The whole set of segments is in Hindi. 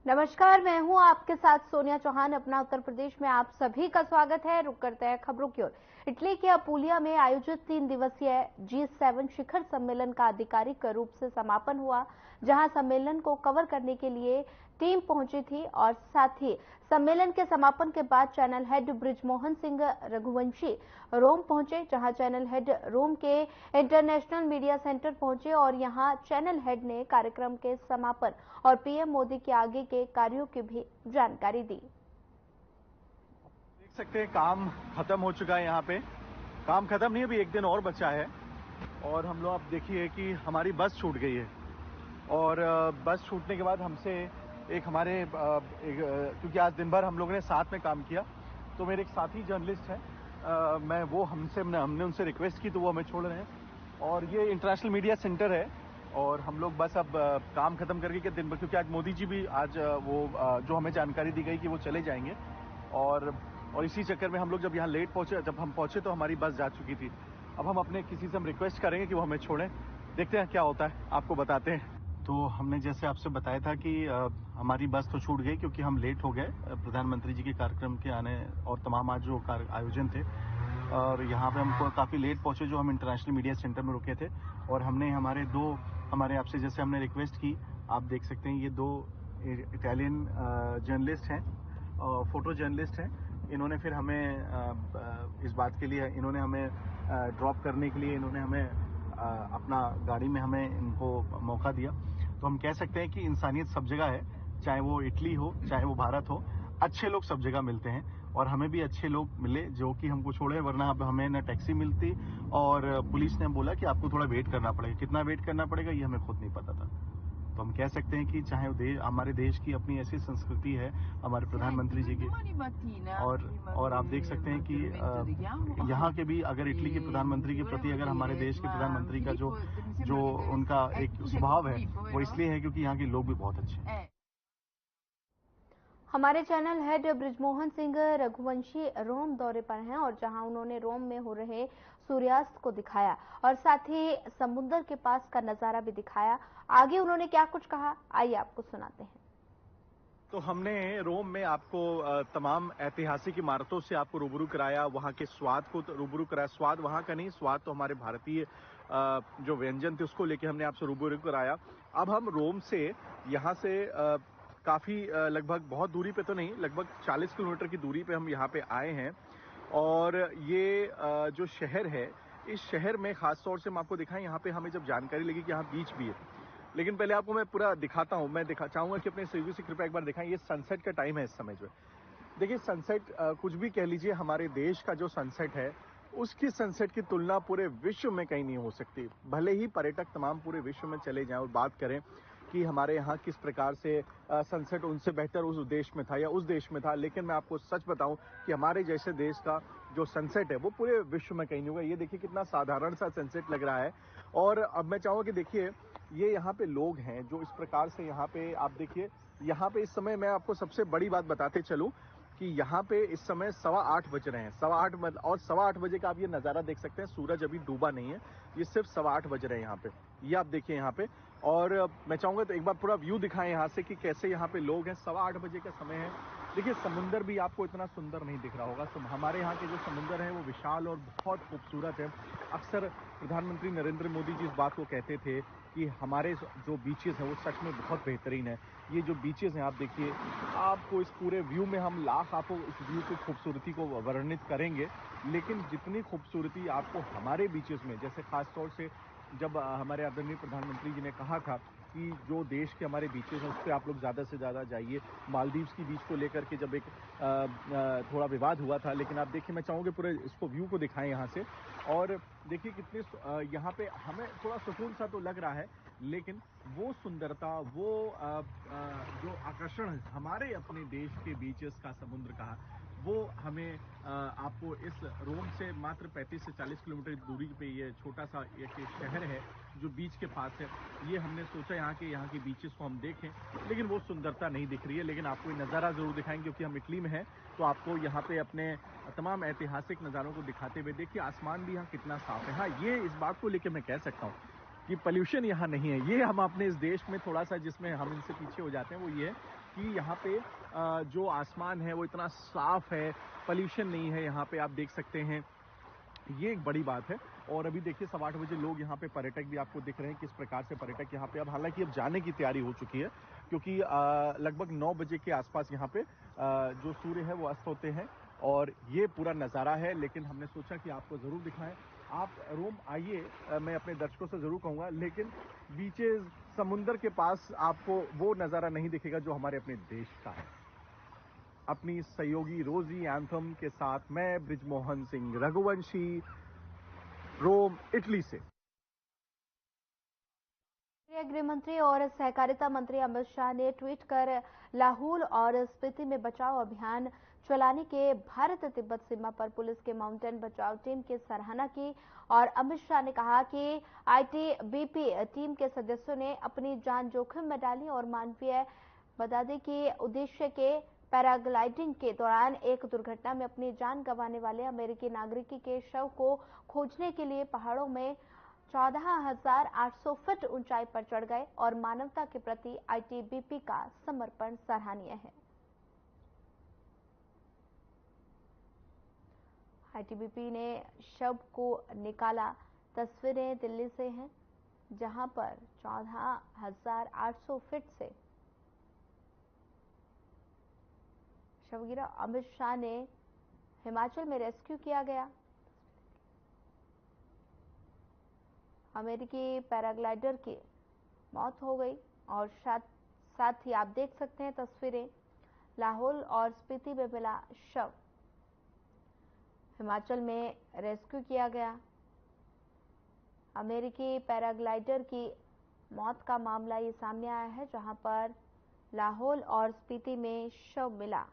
नमस्कार, मैं हूं आपके साथ सोनिया चौहान। अपना उत्तर प्रदेश में आप सभी का स्वागत है। रुक करते हैं खबरों की ओर। इटली के अपूलिया में आयोजित 3 दिवसीय G7 शिखर सम्मेलन का आधिकारिक रूप से समापन हुआ, जहां सम्मेलन को कवर करने के लिए टीम पहुंची थी और साथ ही सम्मेलन के समापन के बाद चैनल हेड बृजमोहन सिंह रघुवंशी रोम पहुंचे, जहां चैनल हेड रोम के इंटरनेशनल मीडिया सेंटर पहुंचे और यहां चैनल हेड ने कार्यक्रम के समापन और पीएम मोदी के आगे के कार्यों की भी जानकारी दी। देख सकते हैं काम खत्म हो चुका है। यहाँ पे काम खत्म नहीं, अभी एक दिन और बचा है। और हम लोग आप देखिए कि हमारी बस छूट गई है और बस छूटने के बाद हमसे एक हमारे क्योंकि आज दिन भर हम लोगों ने साथ में काम किया, तो मेरे एक साथी जर्नलिस्ट हैं, हमने उनसे रिक्वेस्ट की तो वो हमें छोड़ रहे हैं। और ये इंटरनेशनल मीडिया सेंटर है और हम लोग बस अब काम खत्म करके दिन भर, क्योंकि आज मोदी जी भी आज जो हमें जानकारी दी गई कि वो चले जाएंगे और इसी चक्कर में हम लोग जब यहाँ लेट पहुंचे, जब हम पहुंचे तो हमारी बस जा चुकी थी। अब हम अपने किसी से हम रिक्वेस्ट करेंगे कि वो हमें छोड़ें, देखते हैं क्या होता है, आपको बताते हैं। तो हमने जैसे आपसे बताया था कि हमारी बस तो छूट गई क्योंकि हम लेट हो गए प्रधानमंत्री जी के कार्यक्रम के आने और तमाम आज जो आयोजन थे, और यहाँ पे हमको काफ़ी लेट पहुंचे जो हम इंटरनेशनल मीडिया सेंटर में रुके थे। और हमने हमारे आपसे जैसे हमने रिक्वेस्ट की, आप देख सकते हैं ये 2 इटालियन जर्नलिस्ट हैं, फोटो जर्नलिस्ट हैं। इन्होंने फिर हमें इस बात के लिए इन्होंने हमें ड्रॉप करने के लिए इन्होंने हमें अपना गाड़ी में हमें इनको मौका दिया। तो हम कह सकते हैं कि इंसानियत सब जगह है, चाहे वो इटली हो चाहे वो भारत हो, अच्छे लोग सब जगह मिलते हैं और हमें भी अच्छे लोग मिले जो कि हमको छोड़े, वरना हमें ना टैक्सी मिलती और पुलिस ने बोला कि आपको थोड़ा वेट करना पड़ेगा। कितना वेट करना पड़ेगा ये हमें खुद नहीं पता था। तो हम कह सकते हैं कि चाहे हमारे देश की अपनी ऐसी संस्कृति है, हमारे प्रधानमंत्री जी की, और आप देख सकते हैं कि यहाँ के भी अगर इटली के प्रधानमंत्री के प्रति अगर हमारे देश के प्रधानमंत्री का जो उनका एक स्वभाव है वो इसलिए है क्योंकि यहाँ के लोग भी बहुत अच्छे हैं। हमारे चैनल हेड बृजमोहन सिंह रघुवंशी रोम दौरे पर हैं और जहां उन्होंने रोम में हो रहे सूर्यास्त को दिखाया और साथ ही समुद्र के पास का नजारा भी दिखाया। आगे उन्होंने क्या कुछ कहा, आइए आपको सुनाते हैं। तो हमने रोम में आपको तमाम ऐतिहासिक इमारतों से आपको रूबरू कराया, वहाँ के स्वाद को रूबरू कराया। स्वाद वहाँ का नहीं, स्वाद तो हमारे भारतीय जो व्यंजन थे उसको लेके हमने आपसे रूबरू कराया। अब हम रोम से यहाँ से काफ़ी लगभग बहुत दूरी पे तो नहीं, लगभग 40 किलोमीटर की दूरी पे हम यहाँ पे आए हैं। और ये जो शहर है, इस शहर में खास तौर से हम आपको दिखाएं, यहाँ पे हमें जब जानकारी लगी कि यहाँ बीच भी है, लेकिन पहले आपको मैं पूरा दिखाता हूँ। मैं चाहूंगा कि अपने सहयोगी से कृपया एक बार दिखाएं। ये सनसेट का टाइम है इस समय जो। देखिए सनसेट कुछ भी कह लीजिए, हमारे देश का जो सनसेट है उसकी सनसेट की तुलना पूरे विश्व में कहीं नहीं हो सकती। भले ही पर्यटक तमाम पूरे विश्व में चले जाएं और बात करें कि हमारे यहाँ किस प्रकार से सनसेट उनसे बेहतर उस देश में था या उस देश में था, लेकिन मैं आपको सच बताऊं कि हमारे जैसे देश का जो सनसेट है वो पूरे विश्व में कहीं नहीं होगा। ये देखिए कितना साधारण सा सनसेट लग रहा है। और अब मैं चाहूंगा कि देखिए ये यहाँ पे लोग हैं जो इस प्रकार से यहाँ पे आप देखिए, यहाँ पे इस समय मैं आपको सबसे बड़ी बात बताते चलूं कि यहाँ पे इस समय 8:15 बज रहे हैं। 8:15 और 8:15 बजे का आप ये नज़ारा देख सकते हैं। सूरज अभी डूबा नहीं है, ये सिर्फ 8:15 बज रहे हैं यहाँ पे। ये आप देखिए यहाँ पे। और मैं चाहूंगा तो एक बार पूरा व्यू दिखाएं यहाँ से कि कैसे यहाँ पे लोग हैं। 8:15 बजे का समय है। देखिए समुंदर भी आपको इतना सुंदर नहीं दिख रहा होगा। हमारे यहाँ के जो समुंदर है वो विशाल और बहुत खूबसूरत है। अक्सर प्रधानमंत्री नरेंद्र मोदी जी इस बात को कहते थे कि हमारे जो बीचेस हैं वो सच में बहुत बेहतरीन है। ये जो बीचेस हैं आप देखिए, आपको इस पूरे व्यू में हम लाख आपको इस व्यू की खूबसूरती को वर्णित करेंगे, लेकिन जितनी खूबसूरती आपको हमारे बीचेस में, जैसे खास तौर से जब हमारे आदरणीय प्रधानमंत्री जी ने कहा था कि जो देश के हमारे बीचेस हैं उस पर आप लोग ज़्यादा से ज़्यादा जाइए। मालदीव्स की बीच को लेकर के जब एक थोड़ा विवाद हुआ था, लेकिन आप देखिए मैं चाहूँगी पूरे इसको व्यू को दिखाएं यहाँ से। और देखिए कितने यहाँ पे हमें थोड़ा सुकून सा तो लग रहा है, लेकिन वो सुंदरता, वो जो आकर्षण हमारे अपने देश के बीचेस का, समुद्र का, वो हमें आपको इस रोम से मात्र 35 से 40 किलोमीटर दूरी पे ये छोटा सा एक शहर है जो बीच के पास है। ये हमने सोचा यहाँ के बीचेस को हम देखें, लेकिन वो सुंदरता नहीं दिख रही है। लेकिन आपको ये नज़ारा जरूर दिखाएंगे क्योंकि हम इटली में हैं, तो आपको यहाँ पे अपने तमाम ऐतिहासिक नज़ारों को दिखाते हुए देखिए आसमान भी यहाँ कितना साफ है। हाँ, ये इस बात को लेकर मैं कह सकता हूँ कि पॉल्यूशन यहाँ नहीं है। ये हम अपने इस देश में थोड़ा सा जिसमें हम इनसे पीछे हो जाते हैं वो ये है कि यहाँ पे जो आसमान है वो इतना साफ है, पॉल्यूशन नहीं है यहाँ पे, आप देख सकते हैं। ये एक बड़ी बात है। और अभी देखिए 8:15 बजे लोग यहाँ पे, पर्यटक भी आपको दिख रहे हैं किस प्रकार से पर्यटक यहाँ पे, अब हालांकि अब जाने की तैयारी हो चुकी है, क्योंकि लगभग 9 बजे के आसपास यहाँ पे जो सूर्य है वो अस्त होते हैं और ये पूरा नज़ारा है। लेकिन हमने सोचा कि आपको ज़रूर दिखाएं। आप रोम आइए, मैं अपने दर्शकों से ज़रूर कहूँगा, लेकिन बीचेस, समुंदर के पास आपको वो नज़ारा नहीं दिखेगा जो हमारे अपने देश का है। अपनी सहयोगी रोजी एंथम के साथ मैं ब्रिजमोहन सिंह रघुवंशी, रोम, इटली से। गृह मंत्री और सहकारिता मंत्री अमित शाह ने ट्वीट कर लाहौल और स्पीति में बचाव अभियान चलाने के भारत तिब्बत सीमा पर पुलिस के माउंटेन बचाव टीम की सराहना की। और अमित शाह ने कहा कि आईटीबीपी टीम के सदस्यों ने अपनी जान जोखिम में डाली और मानवीय बता के उद्देश्य के पैराग्लाइडिंग के दौरान एक दुर्घटना में अपनी जान गंवाने वाले अमेरिकी नागरिक के शव को खोजने के लिए पहाड़ों में 14,800 फीट ऊंचाई पर चढ़ गए और मानवता के प्रति आईटीबीपी का समर्पण सराहनीय है। आईटीबीपी ने शव को निकाला। तस्वीरें दिल्ली से हैं, जहां पर 14,800 फीट से शव गिरा। अमित शाह ने हिमाचल में रेस्क्यू किया गया अमेरिकी पैराग्लाइडर की मौत हो गई। और साथ ही आप देख सकते हैं तस्वीरें, लाहौल और स्पीति में मिला शव। हिमाचल में रेस्क्यू किया गया अमेरिकी पैराग्लाइडर की मौत का मामला ये सामने आया है, जहां पर लाहौल और स्पीति में शव मिला।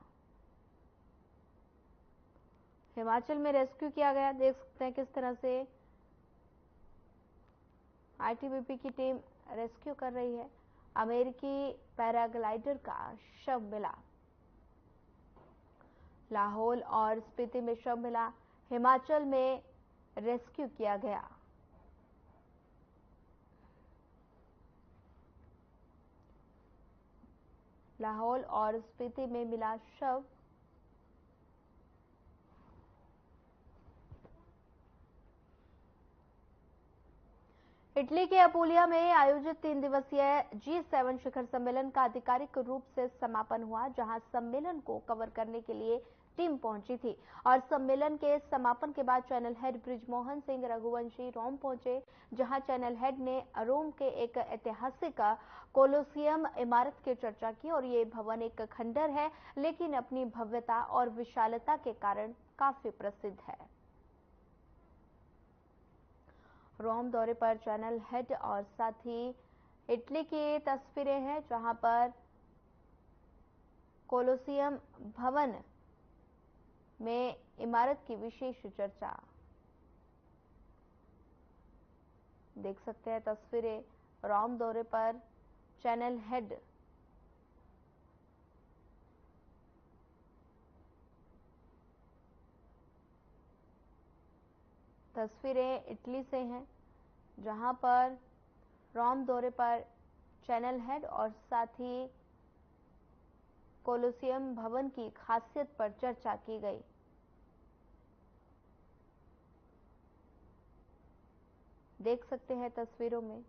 हिमाचल में रेस्क्यू किया गया। देख सकते हैं किस तरह से आईटीबीपी की टीम रेस्क्यू कर रही है। अमेरिकी पैराग्लाइडर का शव मिला। लाहौल और स्पीति में शव मिला। हिमाचल में रेस्क्यू किया गया। लाहौल और स्पीति में मिला शव। इटली के अपूलिया में आयोजित 3 दिवसीय G7 शिखर सम्मेलन का आधिकारिक रूप से समापन हुआ, जहां सम्मेलन को कवर करने के लिए टीम पहुंची थी। और सम्मेलन के समापन के बाद चैनल हेड ब्रिजमोहन सिंह रघुवंशी रोम पहुंचे, जहां चैनल हेड ने रोम के एक ऐतिहासिक कोलोसियम इमारत की चर्चा की। और ये भवन एक खंडर है, लेकिन अपनी भव्यता और विशालता के कारण काफी प्रसिद्ध है। रोम दौरे पर चैनल हेड और साथ ही इटली की तस्वीरें हैं, जहां पर कोलोसियम भवन में इमारत की विशेष चर्चा। देख सकते हैं तस्वीरें, रोम दौरे पर चैनल हेड। तस्वीरें इटली से हैं, जहां पर रोम दौरे पर चैनल हेड और साथ ही कोलोसियम भवन की खासियत पर चर्चा की गई। देख सकते हैं तस्वीरों में।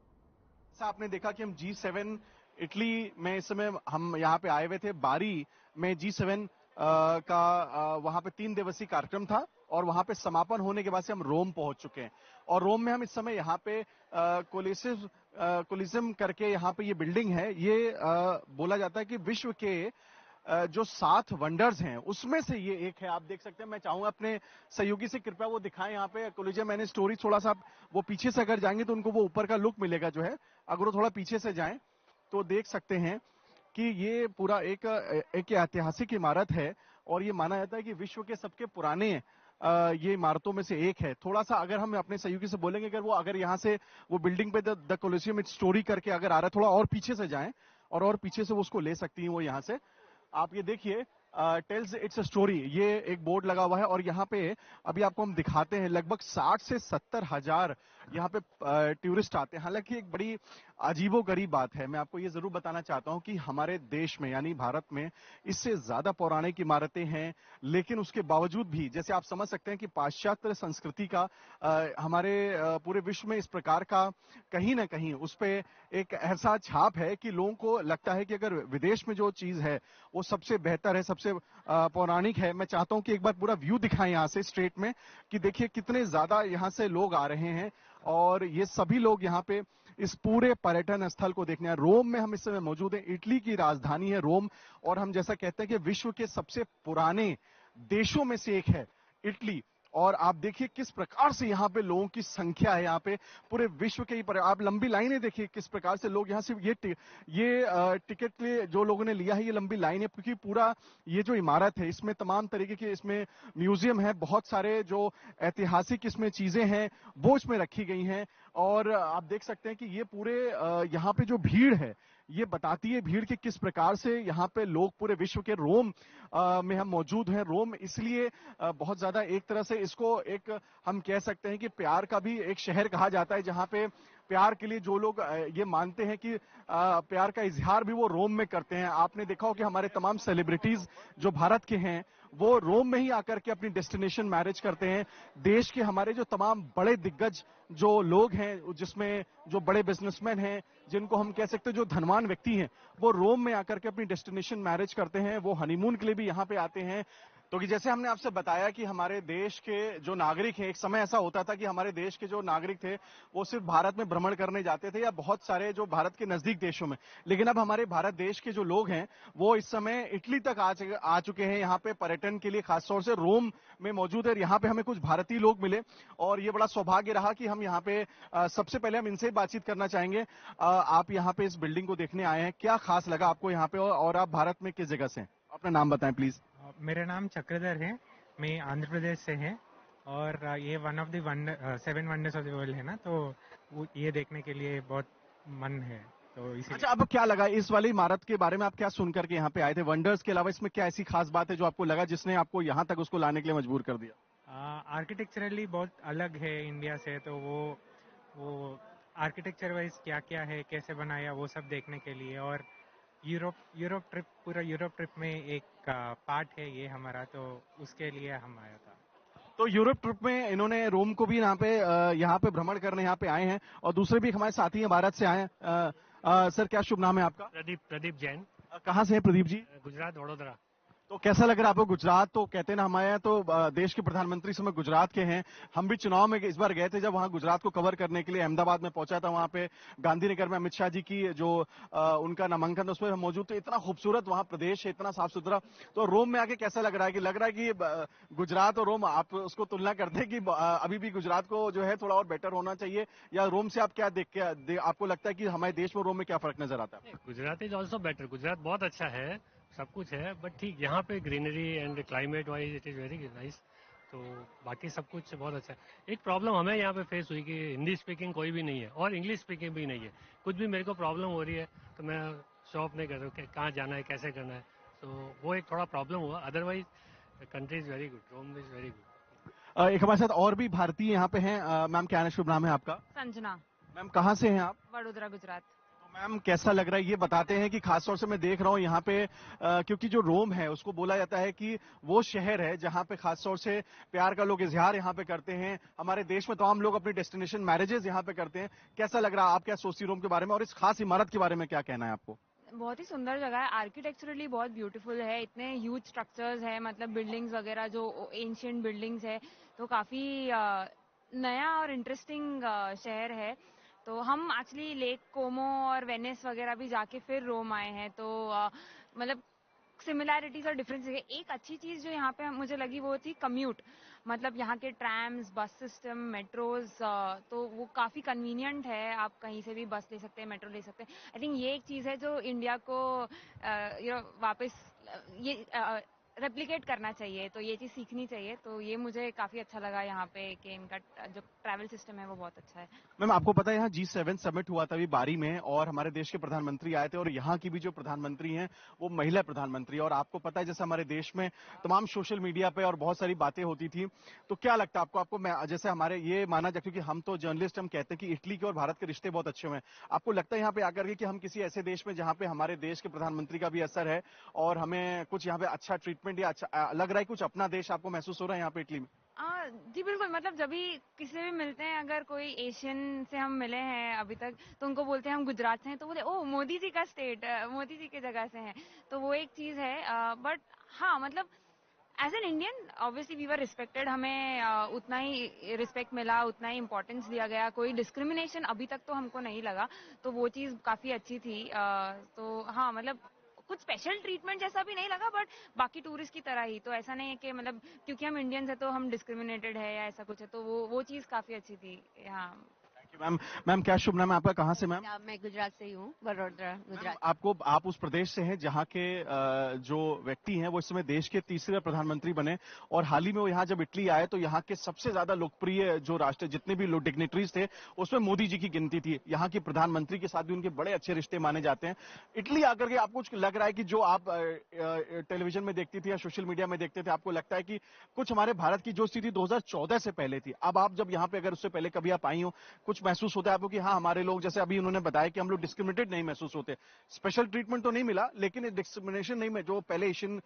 आपने देखा कि हम G7 इटली में इस समय हम यहाँ पे आए हुए थे। बारी में G7 का वहां पे 3 दिवसीय कार्यक्रम था और वहां पे समापन होने के बाद से हम रोम पहुंच चुके हैं। और रोम में हम इस समय यहाँ पे कोलिसियम करके यहाँ पे ये बिल्डिंग है, ये बोला जाता है कि विश्व के जो 7 वंडर्स हैं उसमें से ये एक है। आप देख सकते हैं। मैं चाहूंगा अपने सहयोगी से कृपया वो दिखाएं यहाँ पे कोलिजियम। मैंने स्टोरी थोड़ा सा, वो पीछे से अगर जाएंगे तो उनको वो ऊपर का लुक मिलेगा जो है। अगर वो थोड़ा पीछे से जाएं तो देख सकते हैं कि ये पूरा एक ऐतिहासिक इमारत है और ये माना जाता है कि विश्व के सबके पुराने ये इमारतों में से एक है। थोड़ा सा अगर हम अपने सहयोगी से बोलेंगे, अगर यहाँ से वो बिल्डिंग पे द कोलिजियम स्टोरी करके अगर आ रहा है, थोड़ा और पीछे से जाएं और पीछे से वो उसको ले सकती हैं वो यहाँ से। आप ये देखिए टेल्स इट्स अ स्टोरी, ये एक बोर्ड लगा हुआ है और यहाँ पे अभी आपको हम दिखाते हैं लगभग 60 से 70 हजार यहाँ पे टूरिस्ट आते हैं। हालांकि एक बड़ी अजीबोगरीब बात है, मैं आपको ये जरूर बताना चाहता हूं कि हमारे देश में यानी भारत में इससे ज्यादा पौराणिक इमारतें हैं, लेकिन उसके बावजूद भी जैसे आप समझ सकते हैं कि पाश्चात्य संस्कृति का हमारे पूरे विश्व में इस प्रकार का कहीं ना कहीं उस पर एक ऐसा छाप है कि लोगों को लगता है कि अगर विदेश में जो चीज है वो सबसे बेहतर है, सबसे पौराणिक है। मैं चाहता हूं कि एक बार पूरा व्यू दिखाएं यहां से स्ट्रेट में कि देखिए कितने ज्यादा यहां से लोग आ रहे हैं और ये सभी लोग यहाँ पे इस पूरे पर्यटन स्थल को देखने आए। रोम में हम इस समय मौजूद हैं, इटली की राजधानी है रोम, और हम जैसा कहते हैं कि विश्व के सबसे पुराने देशों में से एक है इटली। और आप देखिए किस प्रकार से यहाँ पे लोगों की संख्या है, यहाँ पे पूरे विश्व के ही पर आप लंबी लाइनें देखिए किस प्रकार से लोग यहाँ से ये टिकट के लिए जो लोगों ने लिया है, ये लंबी लाइन है क्योंकि पूरा ये जो इमारत है इसमें तमाम तरीके के इसमें म्यूजियम है, बहुत सारे जो ऐतिहासिक इसमें चीजें हैं वो इसमें रखी गई हैं। और आप देख सकते हैं कि ये पूरे यहाँ पे जो भीड़ है ये बताती है भीड़ की किस प्रकार से यहाँ पे लोग पूरे विश्व के रोम में हम मौजूद हैं। रोम इसलिए बहुत ज्यादा एक तरह से इसको एक हम कह सकते हैं कि प्यार का भी एक शहर कहा जाता है, जहां पे प्यार के लिए जो लोग ये मानते हैं कि प्यार का इजहार भी वो रोम में करते हैं। आपने देखा हो कि हमारे तमाम सेलिब्रिटीज जो भारत के हैं वो रोम में ही आकर के अपनी डेस्टिनेशन मैरिज करते हैं। देश के हमारे जो तमाम बड़े दिग्गज जो लोग हैं, जिसमें जो बड़े बिजनेसमैन हैं, जिनको हम कह सकते हैं जो धनवान व्यक्ति हैं, वो रोम में आकर के अपनी डेस्टिनेशन मैरिज करते हैं, वो हनीमून के लिए भी यहाँ पे आते हैं। तो कि जैसे हमने आपसे बताया कि हमारे देश के जो नागरिक हैं, एक समय ऐसा होता था कि हमारे देश के जो नागरिक थे वो सिर्फ भारत में भ्रमण करने जाते थे या बहुत सारे जो भारत के नजदीक देशों में, लेकिन अब हमारे भारत देश के जो लोग हैं वो इस समय इटली तक आ चुके हैं यहाँ पे पर्यटन के लिए, खासतौर से रोम में मौजूद है। यहाँ पे हमें कुछ भारतीय लोग मिले और ये बड़ा सौभाग्य रहा कि हम यहाँ पे सबसे पहले हम इनसे बातचीत करना चाहेंगे। आप यहाँ पे इस बिल्डिंग को देखने आए हैं, क्या खास लगा आपको यहाँ पे और आप भारत में किस जगह से हैं? अपना नाम बताएं प्लीज। मेरा नाम चक्रधर है, मैं आंध्र प्रदेश से हैं और ये one of the 7 wonders of the world है ना, तो ये देखने के लिए बहुत मन है। तो इसी अच्छा, अब क्या लगा इस वाली इमारत के बारे में, आप क्या सुन करके यहाँ पे आए थे? वंडर्स के अलावा इसमें क्या ऐसी खास बात है जो आपको लगा जिसने आपको यहाँ तक उसको लाने के लिए मजबूर कर दिया? आर्किटेक्चरली बहुत अलग है इंडिया से, तो वो आर्किटेक्चर वाइज क्या क्या है, कैसे बनाया, वो सब देखने के लिए। और यूरोप ट्रिप, पूरा यूरोप ट्रिप में एक पार्ट है ये हमारा, तो उसके लिए हम आया था। तो यूरोप ट्रिप में इन्होंने रोम को भी यहाँ पे भ्रमण करने यहाँ पे आए हैं और दूसरे भी हमारे साथी हैं भारत से आए हैं। सर क्या शुभ नाम है आपका? प्रदीप जैन। कहाँ से हैं प्रदीप जी? गुजरात, वडोदरा। तो कैसा लग रहा है आपको गुजरात? तो कहते हैं ना हमारे यहाँ तो देश के प्रधानमंत्री समय गुजरात के हैं, हम भी चुनाव में इस बार गए थे जब वहाँ गुजरात को कवर करने के लिए अहमदाबाद में पहुंचा था। वहाँ पे गांधीनगर में अमित शाह जी की जो उनका नामांकन उसमें हम मौजूद थे। इतना खूबसूरत वहाँ प्रदेश है, इतना साफ सुथरा। तो रोम में आके कैसा लग रहा है? कि लग रहा है कि गुजरात और रोम आप उसको तुलना करते हैं कि अभी भी गुजरात को जो है थोड़ा और बेटर होना चाहिए, या रोम से आप क्या देख के आपको लगता है कि हमारे देश में रोम में क्या फर्क नजर आता है? Gujarat is also better, Gujarat बहुत अच्छा है, सब कुछ है, बट ठीक यहाँ पे greenery and climate wise it is very nice. तो बाकी सब कुछ बहुत अच्छा है। एक प्रॉब्लम हमें यहाँ पे फेस हुई कि हिंदी स्पीकिंग कोई भी नहीं है और इंग्लिश स्पीकिंग भी नहीं है। कुछ भी मेरे को प्रॉब्लम हो रही है तो मैं शॉप नहीं कर रहा हूँ कहाँ जाना है, कैसे करना है, तो वो एक थोड़ा प्रॉब्लम हुआ। Otherwise country is very good, Rome is very good. एक हमारे साथ और भी भारतीय यहाँ पे हैं। मैम क्या शुभ नाम है आपका? संजना। मैम कहाँ से हैं आप? वडोदरा, गुजरात। तो मैम कैसा लग रहा है ये बताते हैं कि खासतौर से मैं देख रहा हूँ यहाँ पे क्योंकि जो रोम है उसको बोला जाता है कि वो शहर है जहाँ पे खासतौर से प्यार का लोग इजहार यहाँ पे करते हैं। हमारे देश में तमाम लोग अपनी डेस्टिनेशन मैरिजेस यहाँ पे करते हैं। कैसा लग रहा है? आप क्या सोचती रोम के बारे में और इस खास इमारत के बारे में क्या कहना है आपको? बहुत ही सुंदर जगह है, आर्किटेक्चरली बहुत ब्यूटीफुल है, इतने ह्यूज स्ट्रक्चर्स है, मतलब बिल्डिंग्स वगैरह जो एंशियंट बिल्डिंग्स है, तो काफी नया और इंटरेस्टिंग शहर है। तो हम एक्चुअली लेक कोमो और वेनिस वगैरह भी जाके फिर रोम आए हैं, तो मतलब सिमिलैरिटीज और डिफरेंस है। एक अच्छी चीज जो यहाँ पे मुझे लगी वो थी कम्यूट, मतलब यहाँ के ट्रैम्स, बस सिस्टम, मेट्रोज, तो वो काफी कन्वीनियंट है, आप कहीं से भी बस ले सकते हैं, मेट्रो ले सकते हैं। आई थिंक ये एक चीज है जो इंडिया को वापस ये रेप्लिकेट करना चाहिए, तो ये चीज़ सीखनी चाहिए। तो ये मुझे काफ़ी अच्छा लगा यहाँ पे कि इनका जो ट्रैवल सिस्टम है वो बहुत अच्छा है। मैम आपको पता है यहाँ G7 समिट हुआ था अभी बारी में और हमारे देश के प्रधानमंत्री आए थे और यहाँ की भी जो प्रधानमंत्री हैं वो महिला प्रधानमंत्री और आपको पता है जैसे हमारे देश में तमाम सोशल मीडिया पे और बहुत सारी बातें होती थी। तो क्या लगता है आपको जैसे हमारे ये माना जाए क्योंकि हम तो जर्नलिस्ट हम कहते हैं कि इटली के और भारत के रिश्ते बहुत अच्छे हुए हैं। आपको लगता है यहाँ पे आकर के कि हम किसी ऐसे देश में जहाँ पे हमारे देश के प्रधानमंत्री का भी असर है और हमें कुछ यहाँ पे अच्छा ट्रीटमेंट या अच्छा लग रहा है कुछ अपना देश आपको महसूस हो रहा है यहाँ पे इटली में? जी बिल्कुल, मतलब जब भी किसी से भी मिलते हैं, अगर कोई एशियन से हम मिले हैं अभी तक, तो उनको बोलते हैं हम गुजरात से हैं, तो बोले ओह मोदी जी का स्टेट, मोदी जी की जगह से हैं। तो वो एक चीज़ है। बट हाँ, मतलब as an Indian obviously we were respected, हमें उतना ही रिस्पेक्ट मिला, उतना ही इम्पोर्टेंस दिया गया, कोई डिस्क्रिमिनेशन अभी तक तो हमको नहीं लगा, तो वो चीज़ काफ़ी अच्छी थी। तो हाँ, मतलब कुछ स्पेशल ट्रीटमेंट जैसा भी नहीं लगा, बट बाकी टूरिस्ट की तरह ही। तो ऐसा नहीं है कि मतलब क्योंकि हम इंडियंस है तो हम डिस्क्रिमिनेटेड है या ऐसा कुछ है, तो वो चीज़ काफ़ी अच्छी थी। हाँ। मैम मैम क्या शुभ नाम है आपका, कहाँ से मैम? मैं गुजरात से ही हूँ, वडोदरा गुजरात। आप उस प्रदेश से हैं जहाँ के जो व्यक्ति हैं वो इस समय देश के तीसरे प्रधानमंत्री बने और हाल ही में वो यहाँ जब इटली आए तो यहाँ के सबसे ज्यादा लोकप्रिय जो राष्ट्र जितने भी लोग डिग्नेटरीज थे उसमें मोदी जी की गिनती थी। यहाँ के प्रधानमंत्री के साथ भी उनके बड़े अच्छे रिश्ते माने जाते हैं। इटली आकर के आपको कुछ लग रहा है कि जो आप टेलीविजन में देखती थी या सोशल मीडिया में देखते थे आपको लगता है कि कुछ हमारे भारत की जो स्थिति 2014 से पहले थी, अब आप जब यहाँ पे अगर उससे पहले कभी आप आई हो कुछ महसूस होता है आपको कि हाँ हमारे लोग जैसे अभी उन्होंने बताया कि हम लोग डिस्क्रिमिनेटेड नहीं महसूस होते, स्पेशल ट्रीटमेंट तो नहीं मिला लेकिन डिस्क्रिमिनेशन नहीं में जो पहले एशियन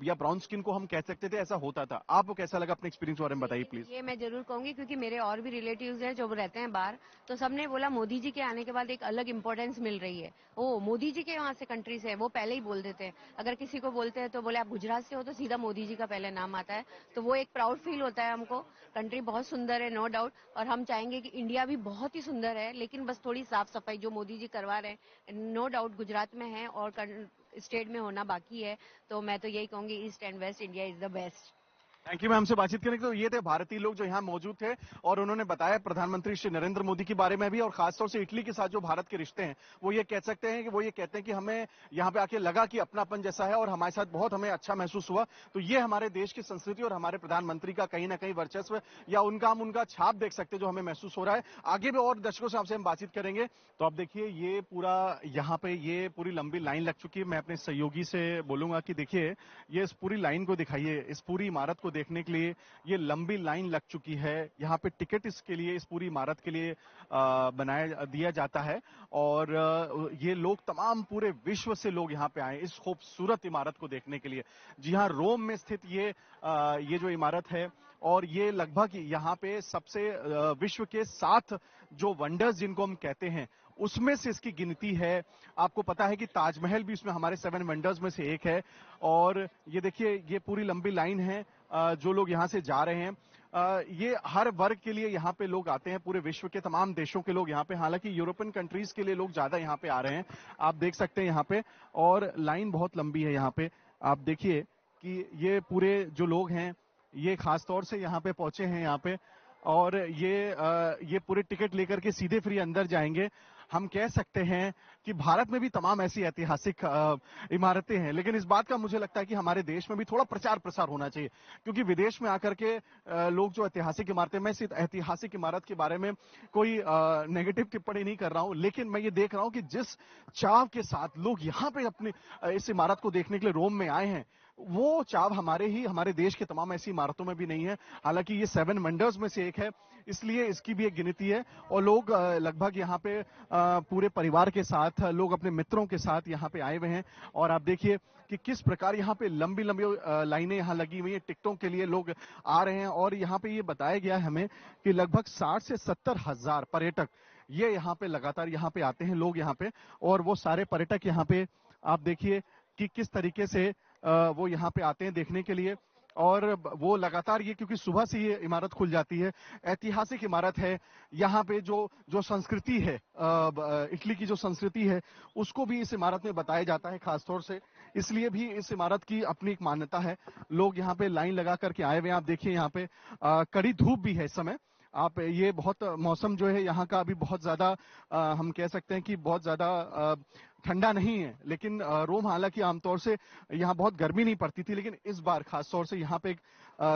या ब्राउन स्किन को हम कह सकते थे ऐसा होता था। आपको कैसा लगा, अपने एक्सपीरियंस के बारे में बताइए प्लीज। ये मैं जरूर कहूंगी क्योंकि मेरे और भी रिलेटिव्स हैं जो रहते हैं बाहर, तो सबने बोला मोदी जी के आने के बाद एक अलग इंपॉर्टेंस मिल रही है। ओ मोदी जी के वहाँ से कंट्री से, वो पहले ही बोल देते हैं, अगर किसी को बोलते हैं तो बोले आप गुजरात से हो तो सीधा मोदी जी का पहले नाम आता है। तो वो एक प्राउड फील होता है हमको। कंट्री बहुत सुंदर है, नो डाउट, और हम चाहेंगे कि इंडिया भी बहुत ही सुंदर है, लेकिन बस थोड़ी साफ सफाई जो मोदी जी करवा रहे हैं, नो डाउट गुजरात में है और स्टेट में होना बाकी है। तो मैं तो यही कहूंगी east and waste India is the best. Thank you ma'am से बातचीत करने के लिए। तो ये थे भारतीय लोग जो यहाँ मौजूद थे और उन्होंने बताया प्रधानमंत्री श्री नरेंद्र मोदी के बारे में भी और खासतौर से इटली के साथ जो भारत के रिश्ते हैं वो ये कह सकते हैं कि वो ये कहते हैं कि हमें यहाँ पे आके लगा कि अपनापन जैसा है और हमारे साथ बहुत हमें अच्छा महसूस हुआ। तो ये हमारे देश की संस्कृति और हमारे प्रधानमंत्री का कहीं ना कहीं वर्चस्व या हम उनका छाप देख सकते हैं जो हमें महसूस हो रहा है। आगे भी और दर्शकों से आपसे हम बातचीत करेंगे। तो आप देखिए ये पूरा यहाँ पे ये पूरी लंबी लाइन लग चुकी है। मैं अपने सहयोगी से बोलूंगा कि देखिए ये इस पूरी लाइन को दिखाइए, इस पूरी इमारत को देखने के लिए ये लंबी लाइन लग चुकी है। यहाँ पे टिकट इसके लिए इस पूरी इमारत के लिए बनाया दिया जाता है और ये लोग तमाम पूरे विश्व से लोग यहाँ पे आए इस खूबसूरत इमारत को देखने के लिए। जी हाँ, रोम में स्थित ये जो इमारत है और ये लगभग यहाँ पे सबसे विश्व के 7 जो वंडर्स जिनको हम कहते हैं उसमें से इसकी गिनती है। आपको पता है कि ताजमहल भी इसमें हमारे 7 वंडर्स में से एक है। और ये देखिए ये पूरी लंबी लाइन है जो लोग यहाँ से जा रहे हैं। ये हर वर्ग के लिए यहाँ पे लोग आते हैं, पूरे विश्व के तमाम देशों के लोग यहाँ पे, हालांकि यूरोपियन कंट्रीज के लिए लोग ज्यादा यहाँ पे आ रहे हैं, आप देख सकते हैं यहाँ पे। और लाइन बहुत लंबी है यहाँ पे। आप देखिए कि ये पूरे जो लोग हैं ये खासतौर से यहाँ पे पहुंचे हैं यहाँ पे और ये पूरे टिकट लेकर के सीधे फ्री अंदर जाएंगे। हम कह सकते हैं कि भारत में भी तमाम ऐसी ऐतिहासिक इमारतें हैं, लेकिन इस बात का मुझे लगता है कि हमारे देश में भी थोड़ा प्रचार प्रसार होना चाहिए, क्योंकि विदेश में आकर के लोग जो ऐतिहासिक इमारतें, मैं इस ऐतिहासिक इमारत के बारे में कोई नेगेटिव टिप्पणी नहीं कर रहा हूं, लेकिन मैं ये देख रहा हूं कि जिस चाव के साथ लोग यहाँ पे अपनी इस इमारत को देखने के लिए रोम में आए हैं वो चाव हमारे देश के तमाम ऐसी इमारतों में भी नहीं है। हालांकि ये 7 वंडर्स में से एक है, इसलिए इसकी भी एक गिनती है और लोग लगभग यहाँ पे पूरे परिवार के साथ, लोग अपने मित्रों के साथ यहाँ पे आए हुए हैं। और आप देखिए कि किस प्रकार यहाँ पे लंबी लंबी लाइनें यहाँ लगी हुई हैं, टिकटों के लिए लोग आ रहे हैं। और यहाँ पे ये बताया गया है हमें कि लगभग 60 से 70 हजार पर्यटक ये यहाँ पे लगातार यहाँ पे आते हैं लोग यहाँ पे। और वो सारे पर्यटक यहाँ पे आप देखिए कि किस तरीके से वो यहाँ पे आते हैं देखने के लिए। और वो लगातार ये, क्योंकि सुबह से ये इमारत खुल जाती है, ऐतिहासिक इमारत है। यहाँ पे जो संस्कृति है, इटली की जो संस्कृति है उसको भी इस इमारत में बताया जाता है खासतौर से, इसलिए भी इस इमारत की अपनी एक मान्यता है। लोग यहाँ पे लाइन लगा करके आए हुए हैं। आप देखिए यहाँ पे कड़ी धूप भी है इस समय आप ये बहुत मौसम जो है यहाँ का अभी बहुत ज्यादा हम कह सकते हैं कि बहुत ज्यादा ठंडा नहीं है, लेकिन रोम हालांकि आमतौर से यहाँ बहुत गर्मी नहीं पड़ती थी, लेकिन इस बार खासतौर से यहाँ पे एक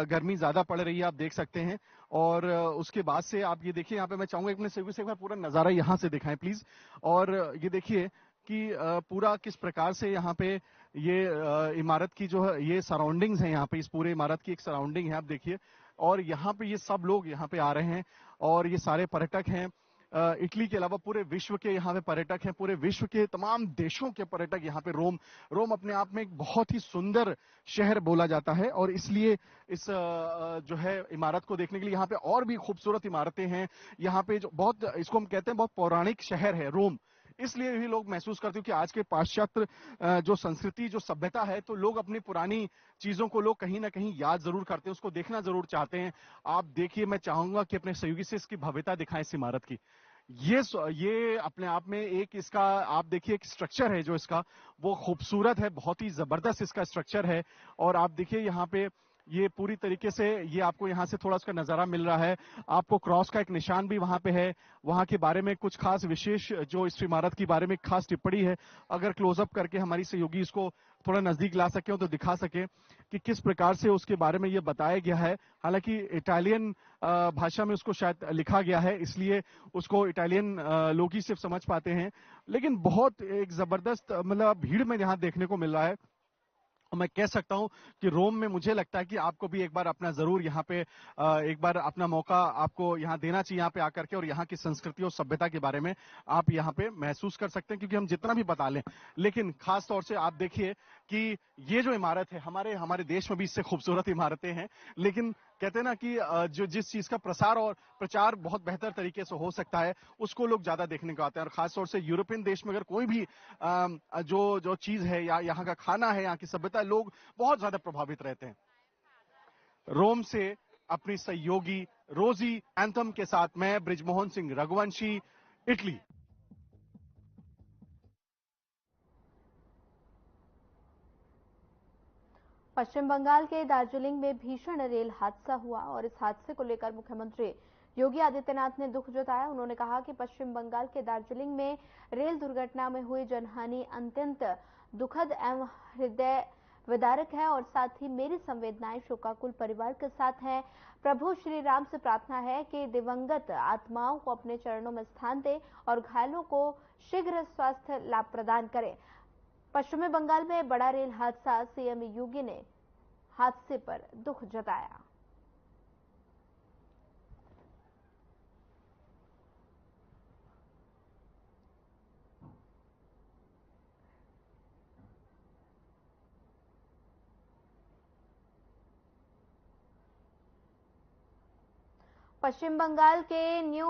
गर्मी ज्यादा पड़ रही है, आप देख सकते हैं। और उसके बाद से आप ये देखिए, यहाँ पे मैं चाहूंगा अपने सहयोगी से एक बार पूरा नजारा यहाँ से दिखाएं प्लीज। और ये देखिए कि पूरा किस प्रकार से यहाँ पे ये इमारत की जो है ये सराउंडिंग्स है, यहाँ पे इस पूरे इमारत की एक सराउंडिंग है, आप देखिए। और यहाँ पे ये सब लोग यहाँ पे आ रहे हैं और ये सारे पर्यटक हैं। इटली के अलावा पूरे विश्व के यहाँ पे पर्यटक हैं, पूरे विश्व के तमाम देशों के पर्यटक यहाँ पे रोम अपने आप में एक बहुत ही सुंदर शहर बोला जाता है और इसलिए इस जो है इमारत को देखने के लिए यहाँ पे और भी खूबसूरत इमारतें हैं। यहाँ पे जो बहुत, इसको हम कहते हैं बहुत पौराणिक शहर है रोम, इसलिए भी लोग महसूस करते हो कि आज के पाश्चात्य जो संस्कृति जो सभ्यता है, तो लोग अपनी पुरानी चीजों को लोग कहीं ना कहीं याद जरूर करते हैं, उसको देखना जरूर चाहते हैं। आप देखिए, मैं चाहूंगा कि अपने सहयोगी से इसकी भव्यता दिखाएं इस इमारत की। ये अपने आप में एक इसका आप देखिए एक स्ट्रक्चर है जो इसका वो खूबसूरत है, बहुत ही जबरदस्त इसका स्ट्रक्चर है। और आप देखिए यहाँ पे ये पूरी तरीके से ये आपको यहाँ से थोड़ा उसका नजारा मिल रहा है। आपको क्रॉस का एक निशान भी वहां पे है। वहां के बारे में कुछ खास विशेष जो इस इमारत के बारे में खास टिप्पणी है, अगर क्लोजअप करके हमारी सहयोगी इसको थोड़ा नजदीक ला सके तो दिखा सके कि किस प्रकार से उसके बारे में ये बताया गया है। हालांकि इटालियन भाषा में उसको शायद लिखा गया है, इसलिए उसको इटालियन लोग ही सिर्फ समझ पाते हैं, लेकिन बहुत एक जबरदस्त मतलब भीड़ में यहाँ देखने को मिल रहा है। और मैं कह सकता हूं कि रोम में मुझे लगता है कि आपको भी एक बार अपना जरूर यहाँ पे एक बार अपना मौका आपको यहाँ देना चाहिए, यहाँ पे आकर के, और यहाँ की संस्कृति और सभ्यता के बारे में आप यहाँ पे महसूस कर सकते हैं। क्योंकि हम जितना भी बता लें, लेकिन खास तौर से आप देखिए कि ये जो इमारत है, हमारे देश में भी इससे खूबसूरत इमारतें हैं, लेकिन कहते हैं ना कि जो जिस चीज का प्रसार और प्रचार बहुत बेहतर तरीके से हो सकता है, उसको लोग ज्यादा देखने को आते हैं। और खासतौर से यूरोपियन देश में अगर कोई भी जो चीज है या यहाँ का खाना है, यहाँ की सभ्यता, लोग बहुत ज्यादा प्रभावित रहते हैं। रोम से अपनी सहयोगी रोजी एंथम के साथ मैं ब्रिजमोहन सिंह रघुवंशी, इटली। पश्चिम बंगाल के दार्जिलिंग में भीषण रेल हादसा हुआ और इस हादसे को लेकर मुख्यमंत्री योगी आदित्यनाथ ने दुख जताया। उन्होंने कहा कि पश्चिम बंगाल के दार्जिलिंग में रेल दुर्घटना में हुई जनहानि अत्यंत दुखद एवं हृदय विदारक है और साथ ही मेरी संवेदनाएं शोकाकुल परिवार के साथ हैं। प्रभु श्री राम से प्रार्थना है कि दिवंगत आत्माओं को अपने चरणों में स्थान दे और घायलों को शीघ्र स्वास्थ्य लाभ प्रदान करे। पश्चिमी बंगाल में बड़ा रेल हादसा, सीएम योगी ने हादसे पर दुख जताया। पश्चिम बंगाल के न्यू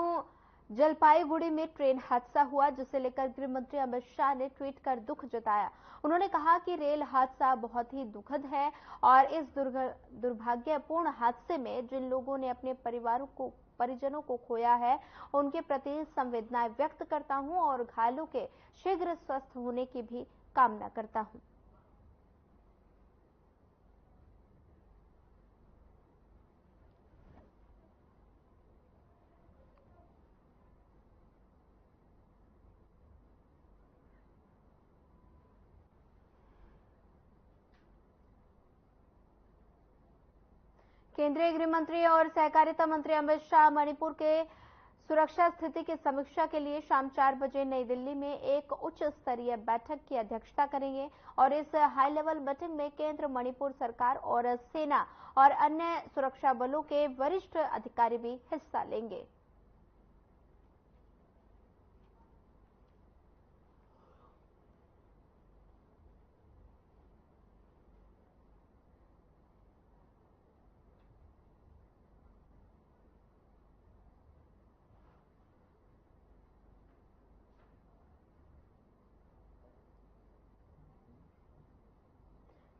जलपाईगुड़ी में ट्रेन हादसा हुआ, जिसे लेकर गृह मंत्री अमित शाह ने ट्वीट कर दुख जताया। उन्होंने कहा कि रेल हादसा बहुत ही दुखद है और इस दुर्भाग्यपूर्ण हादसे में जिन लोगों ने अपने परिजनों को खोया है, उनके प्रति संवेदनाएं व्यक्त करता हूं और घायलों के शीघ्र स्वस्थ होने की भी कामना करता हूं। केंद्रीय गृह मंत्री और सहकारिता मंत्री अमित शाह मणिपुर के सुरक्षा स्थिति की समीक्षा के लिए शाम 4 बजे नई दिल्ली में एक उच्च स्तरीय बैठक की अध्यक्षता करेंगे और इस हाई लेवल मीटिंग में केंद्र, मणिपुर सरकार और सेना और अन्य सुरक्षा बलों के वरिष्ठ अधिकारी भी हिस्सा लेंगे।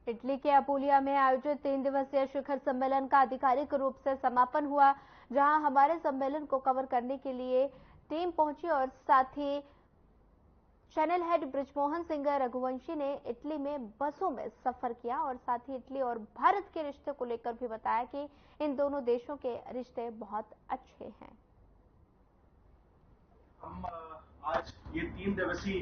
इटली के अपूलिया में आयोजित 3 दिवसीय शिखर सम्मेलन का आधिकारिक रूप से समापन हुआ, जहां हमारे सम्मेलन को कवर करने के लिए टीम पहुंची और साथ ही चैनल हेड ब्रिजमोहन सिंह रघुवंशी ने इटली में बसों में सफर किया और साथ ही इटली और भारत के रिश्ते को लेकर भी बताया कि इन दोनों देशों के रिश्ते बहुत अच्छे हैं। हम आज ये 3 दिवसीय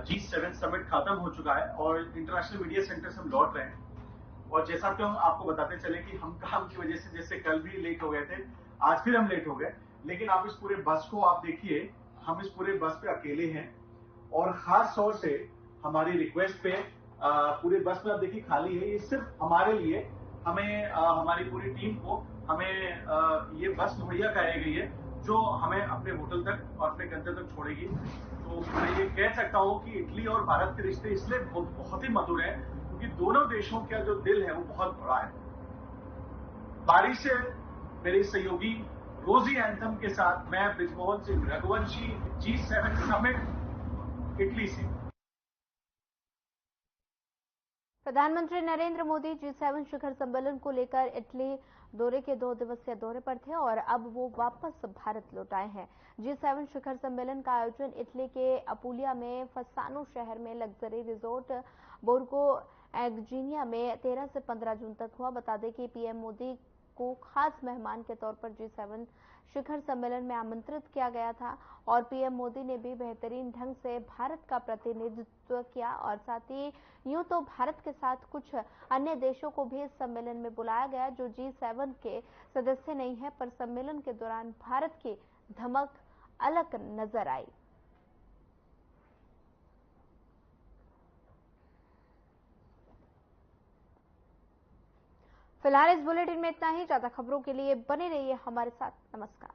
G7 समिट खत्म हो चुका है और इंटरनेशनल मीडिया सेंटर से हम लौट रहे हैं। और जैसा कि हम आपको बताते चले कि हम काम की वजह से जैसे कल भी लेट हो गए थे, आज फिर हम लेट हो गए, लेकिन आप इस पूरे बस को आप देखिए, हम इस पूरे बस पे अकेले हैं और खास तौर से हमारी रिक्वेस्ट पे पूरे बस में आप देखिए खाली है। ये सिर्फ हमारे लिए, हमें हमारी पूरी टीम को हमें ये बस मुहैया कराई गई है जो हमें अपने होटल तक और अपने गंतव्य तक छोड़ेगी। तो मैं ये कह सकता हूँ कि इटली और भारत के रिश्ते इसलिए बहुत ही मधुर है क्योंकि दोनों देशों का जो दिल है वो बहुत बड़ा है। बारिश से मेरे सहयोगी रोजी एंथम के साथ मैं Brijmohan Singh Raghuvanshi, G7 summit Italy से। प्रधानमंत्री नरेंद्र मोदी G7 शिखर सम्मेलन को लेकर इटली दौरे के 2 दिवसीय दौरे पर थे और अब वो वापस भारत लौट आए हैं। G7 शिखर सम्मेलन का आयोजन इटली के अपुलिया में फसानो शहर में लग्जरी रिजोर्ट बोर्गो एग्जीनिया में 13 से 15 जून तक हुआ। बता दें कि पीएम मोदी को खास मेहमान के तौर पर G7 शिखर सम्मेलन में आमंत्रित किया गया था और पीएम मोदी ने भी बेहतरीन ढंग से भारत का प्रतिनिधित्व किया और साथ ही यूं तो भारत के साथ कुछ अन्य देशों को भी इस सम्मेलन में बुलाया गया जो G7 के सदस्य नहीं है, पर सम्मेलन के दौरान भारत की धमक अलग नजर आई। फिलहाल इस बुलेटिन में इतना ही। ज्यादा खबरों के लिए बने रहिए हमारे साथ। नमस्कार।